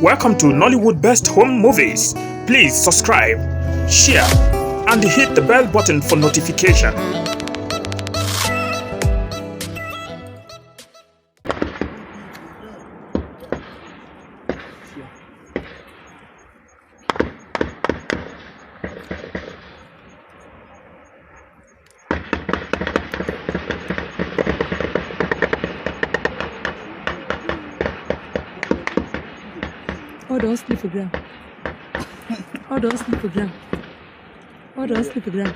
Welcome to Nollywood Best Home Movies. Please subscribe, share, and hit the bell button for notification. Oh, don't sleep for ground. Oh, don't sleep for ground. Oh, don't sleep for ground.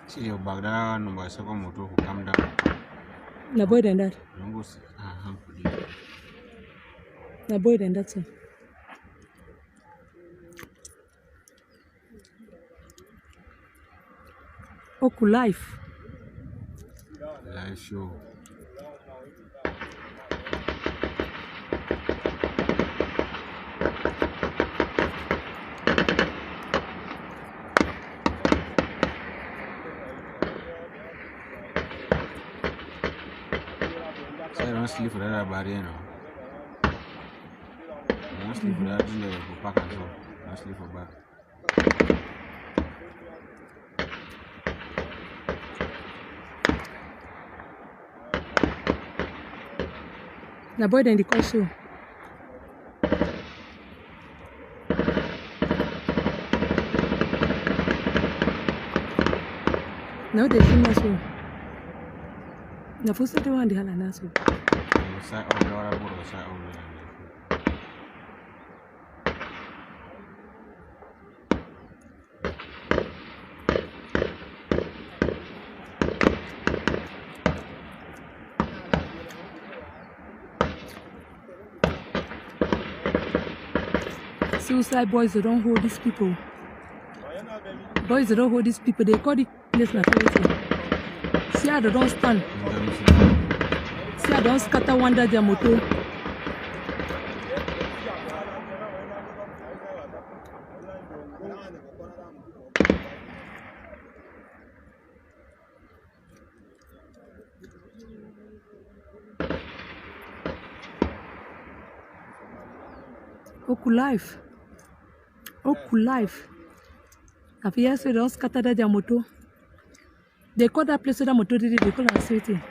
See your back down, no, by second motor who come down. No boy than that. Don't go see. No boy than that, sir. Oh, cool life. Life show. So I don't sleep for that barrier, no. I don't sleep for that in the pack and so. I don't sleep for back. No boy than the call show. No, they film us. Na fusa te wandi hala naso. Side of the other board or side of the Suicide boys, they don't hold these people. Boys, they don't hold these people. They call the place na favorite. See how they don't stand. See how they don't scatter wonder their motor. Oku life. Oku life. After years, they don't scatter their motor. They call that place where the motor did it, they call it a city.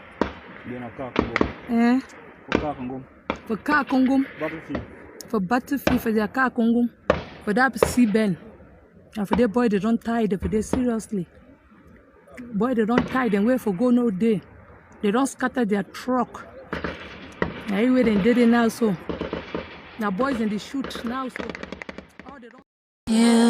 Eh? For car Congo. For battlefield, for their car Congo. For that sea bend. And for their boy, they don't tie them, for they seriously. Boy, they don't tie them, wait for go no day. They don't scatter their truck. Everywhere they did it now, so. Now boys in the shoot now, so. Oh, they don't. Yeah.